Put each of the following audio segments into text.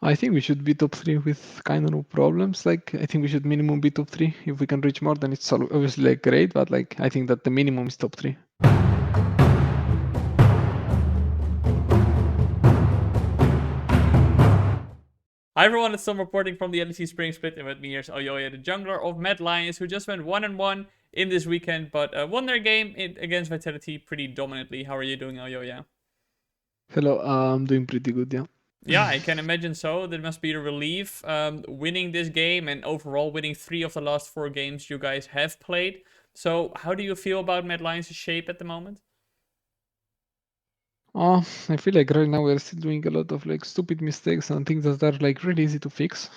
I think we should be top 3 with kind of no problems. Like, I think we should minimum be top 3. If we can reach more, then it's obviously like great. But like, I think that the minimum is top 3. Hi everyone, it's Tom reporting from the LEC Spring Split, and with me here's Elyoya, the jungler of Mad Lions, who just went 1-1 in this weekend, but won their game against Vitality pretty dominantly. How are you doing, Elyoya? Hello, I'm doing pretty good, yeah. Yeah, I can imagine so. That must be a relief. Winning this game and overall winning 3 of the last 4 games you guys have played. So, how do you feel about Mad Lions' shape at the moment? I feel like right now we're still doing a lot of like stupid mistakes and things that are like really easy to fix.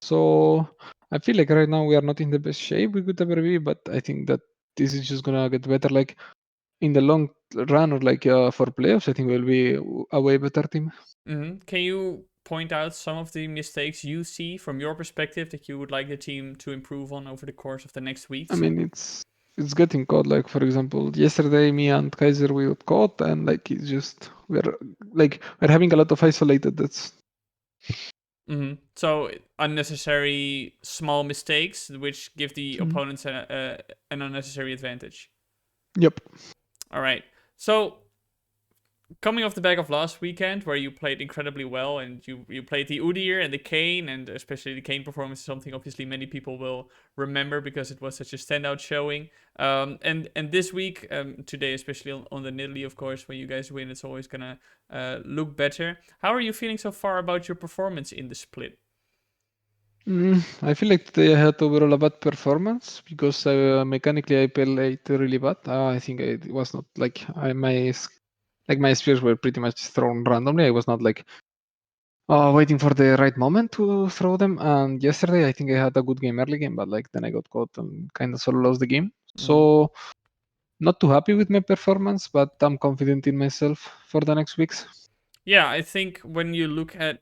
So I feel like right now we are not in the best shape we could ever be, but I think that this is just gonna get better. Like in the long run or like for playoffs, I think we'll be a way better team. Can you point out some of the mistakes you see from your perspective that you would like the team to improve on over the course of the next I weeks? mean, it's getting caught. Like for example, yesterday me and Kaiser we got caught, and like it's just we're having a lot of isolated. That's So unnecessary small mistakes, which give the mm, opponents an unnecessary advantage. yep. All right. So coming off the back of last weekend, where you played incredibly well, and you played the Udyr and the Kane, and especially the Kane performance is something obviously many people will remember because it was such a standout showing. And this week, today especially on the Nidalee, of course, when you guys win, it's always gonna look better. How are you feeling so far about your performance in the split? I feel like they had overall a bad performance because mechanically I played really bad. I think it was not like my spears were pretty much thrown randomly. I was not like waiting for the right moment to throw them. And yesterday I think I had a good game early game, but like then I got caught and kind of solo lost the game. Mhm. So not too happy with my performance, but I'm confident in myself for the next weeks. Yeah, I think when you look at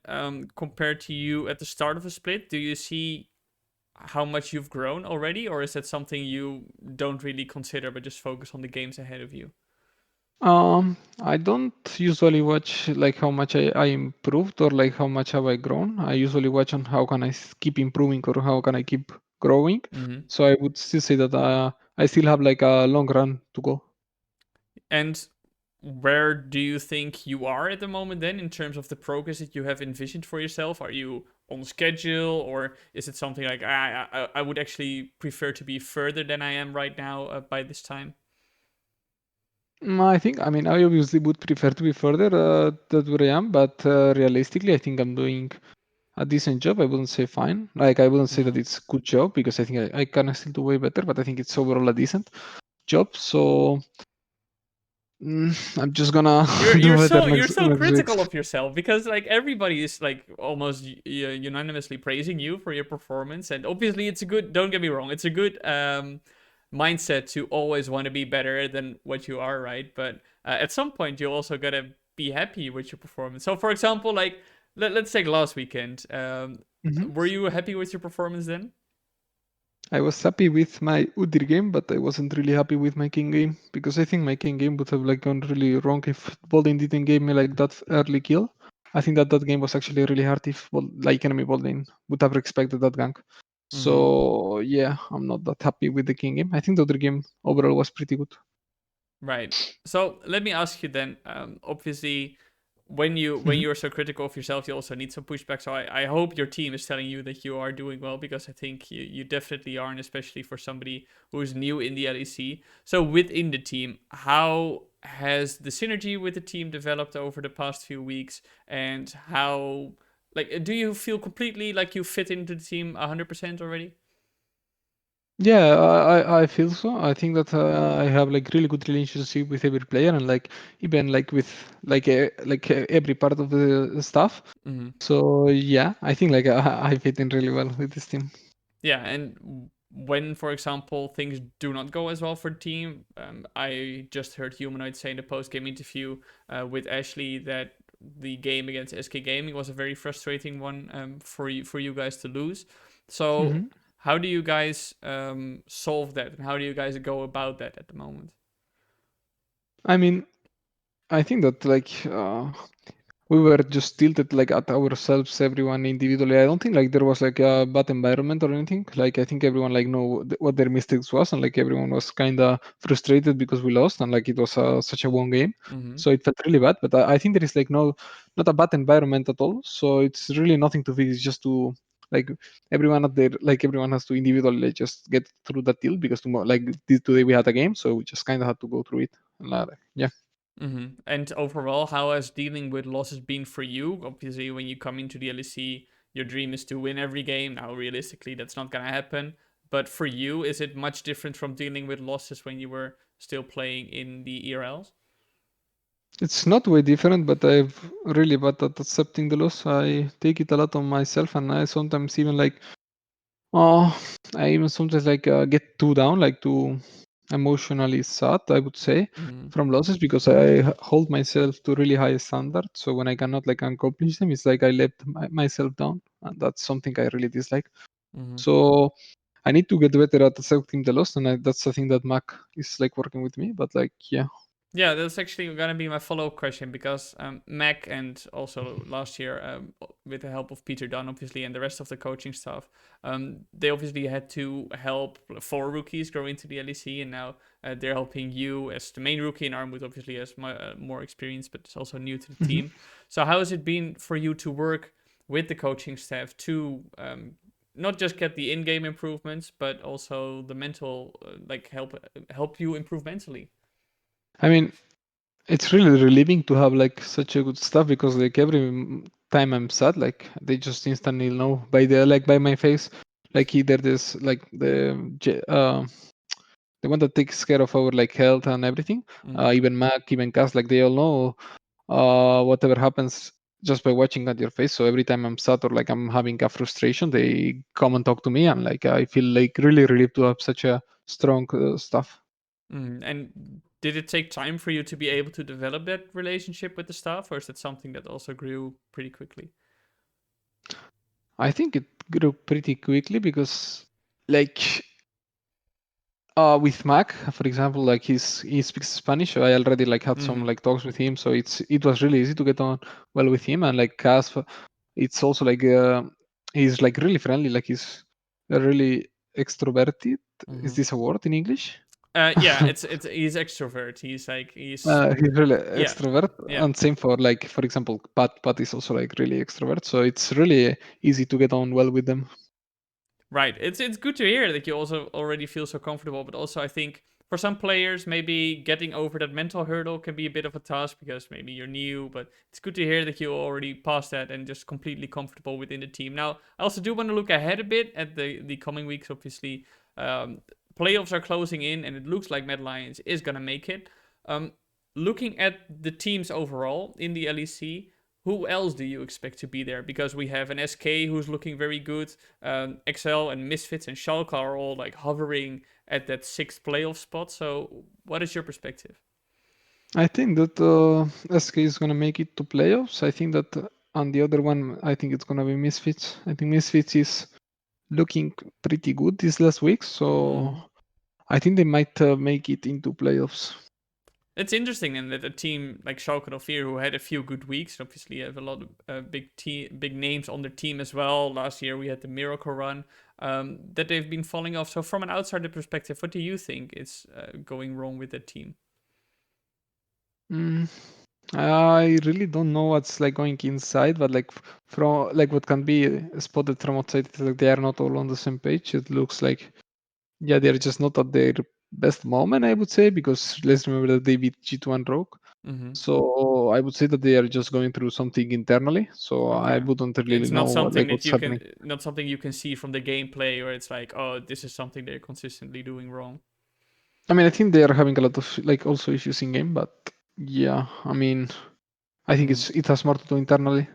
compared to you at the start of a split, do you see how much you've grown already, or is that something you don't really consider but just focus on the games ahead of you? I don't usually watch like how much I improved or like how much have I grown. I usually watch on how can I keep improving or how can I keep growing. Mm-hmm. So I would still say that I still have like a long run to go. And where do you think you are at the moment then in terms of the progress that you have envisioned for yourself? Are you on schedule, or is it something like I would actually prefer to be further than I am right now by this time? I mean, I obviously would prefer to be further than where I am, but realistically, I think I'm doing a decent job. I wouldn't say fine. Like, I wouldn't say that Mm-hmm. it's good job because I think I can still do way better, but I think it's overall a decent job. So I'm just gonna You're do you're better so you're so next week. critical of yourself because like everybody is like almost unanimously praising you for your performance, and obviously it's a good. Don't get me wrong, it's a good mindset to always want to be better than what you are, right? But at some point you also gotta be happy with your performance. So for example, like let's take last weekend. Mhm. Were you happy with your performance then? I was happy with my Udyr game, but I wasn't really happy with my King game because I think my King game would have like gone really wrong if Bolden didn't give me like that early kill. I think that that game was actually really hard if like enemy Bolden would have expected that gank. Mm-hmm. So yeah, I'm not that happy with the King game. I think the other game overall was pretty good. Right. So let me ask you then. Obviously, when Mhm. you're so critical of yourself, you also need some pushback. So I hope your team is telling you that you are doing well because I think you definitely are, and especially for somebody who is new in the LEC. So within the team, how has the synergy with the team developed over the past few weeks, and how like do you feel completely like you fit into the team 100% already? Yeah, I feel so. I think that I have like really good relationship with every player and like even like with every part of the staff. Mm-hmm. So yeah, I think like I fit in really well with this team. Yeah, and when, for example, things do not go as well for the team, I just heard Humanoid say in the post game interview with Ashley that the game against SK Gaming was a very frustrating one for you guys to lose. So, Hmm. how do you guys solve that, and how do you guys go about that at the moment? I mean, I think that like we were just tilted like at ourselves, everyone individually. I don't think like there was like a bad environment or anything. Like I think everyone like know what their mistakes was, and like everyone was kind of frustrated because we lost, and like it was such a one game. Mm-hmm. So it felt really bad. But I think there is like not a bad environment at all. So it's really nothing to fix. It's just to like everyone at their like everyone has to individually like, just get through that tilt because tomorrow like today we had a game, so we just kind of had to go through it. And, yeah. Mm-hmm. And overall, how has dealing with losses been for you? Obviously, when you come into the LEC, your dream is to win every game. Now, realistically, that's not gonna happen. But for you, is it much different from dealing with losses when you were still playing in the ERLs? It's not way different, but I've really bad at accepting the loss. I take it a lot on myself, and I sometimes even like, oh, I even sometimes like get too down, like too emotionally sad, I would say, Mm-hmm. from losses because I hold myself to really high standards. So when I cannot like accomplish them, it's like I let myself down, and that's something I really dislike. Mm-hmm. So I need to get better at accepting the loss, and that's the thing that Mac is like working with me. But like, yeah. Yeah, that's actually gonna be my follow-up question because Mac and also last year with the help of Peter Dunn, obviously, and the rest of the coaching staff, they obviously had to help 4 rookies grow into the LEC, and now they're helping you as the main rookie, and Armwood obviously has more experience, but it's also new to the Mhm. team. So how has it been for you to work with the coaching staff to not just get the in-game improvements, but also the mental, like help you improve mentally? I mean, it's really relieving to have like such a good stuff because like every time I'm sad, like they just instantly know by the like by my face, like either this like the one that takes care of our like health and everything, Mm-hmm. even Mac, even Cass, like they all know whatever happens just by watching at your face. So every time I'm sad or like I'm having a frustration, they come and talk to me, and like I feel like really relieved to have such a strong stuff. And did it take time for you to be able to develop that relationship with the staff, or is that something that also grew pretty quickly? I think it grew pretty quickly because like with Mac, for example, like he speaks Spanish, so I already like had some Mm-hmm. like talks with him, so it was really easy to get on well with him. And like Cas, it's also like he's like really friendly, like he's really extroverted. Is Mm-hmm. this a word in English? Yeah, it's he's extrovert. He's like he's He's really yeah, extrovert, yeah. and same for like for example, Pat is also like really extrovert, so it's really easy to get on well with them. Right. It's good to hear that you also already feel so comfortable, but also I think for some players maybe getting over that mental hurdle can be a bit of a task because maybe you're new, but it's good to hear that you already passed that and just completely comfortable within the team. Now, I also do want to look ahead a bit at the coming weeks. Obviously, um, playoffs are closing in, and it looks like Mad Lions is gonna make it. Um, Looking at the teams overall in the LEC, who else do you expect to be there? Because we have an SK who's looking very good. Excel and Misfits and Schalke are all like hovering at that sixth playoff spot. So, what is your perspective? I think that SK is gonna make it to playoffs. I think that on the other one, I think it's gonna be Misfits. I think Misfits is looking pretty good these last weeks, so Mm-hmm. I think they might make it into playoffs. It's interesting then that a team like Schalke 04, who had a few good weeks, obviously have a lot of big names on their team as well. Last year we had the miracle run, that they've been falling off. So from an outsider perspective, what do you think is going wrong with that team? Mm, I really don't know what's like going inside, but like from like what can be spotted from outside, it's like they are not all on the same page. It looks like yeah, they're just not at their best moment, I would say, because let's remember that they beat G2 and Rogue. Mm-hmm. So I would say that they are just going through something internally. So I Okay. wouldn't really It's know not what something like that what's you can happening. not something you can see from the gameplay where it's like, oh, this is something they're consistently doing wrong. I mean, I think they are having a lot of like also issues in game, but yeah, I mean, I think Mm-hmm. it has more to do internally.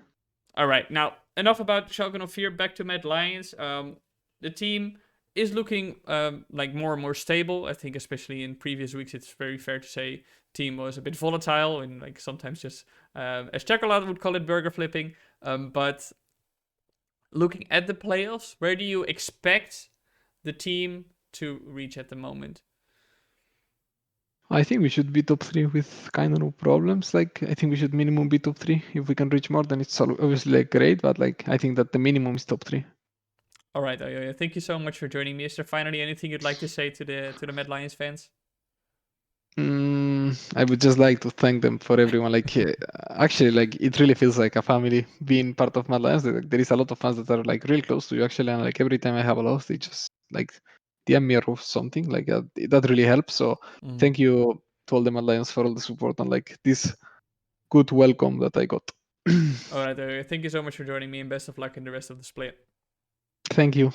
All right, now enough about Schalke 04. Back to Mad Lions. The team is looking like more and more stable. I think, especially in previous weeks, it's very fair to say team was a bit volatile and like sometimes just as Chocolate would call it burger flipping. But looking at the playoffs, where do you expect the team to reach at the moment? I think we should be top three with kind of no problems. Like I think we should minimum be top three. If we can reach more, then it's obviously like great. But like I think that the minimum is top three. All right, Elyoya, thank you so much for joining me. Is there finally anything you'd like to say to the Mad Lions fans? I would just like to thank them for everyone. Like, actually, like it really feels like a family being part of Mad Lions. Like, there is a lot of fans that are like real close to you actually, and like every time I have a loss, they just like DM me or something like that. That really helps. So Mm. thank you to all the Mad Lions for all the support and like this good welcome that I got. All right, Elyoya, thank you so much for joining me, and best of luck in the rest of the split. Thank you.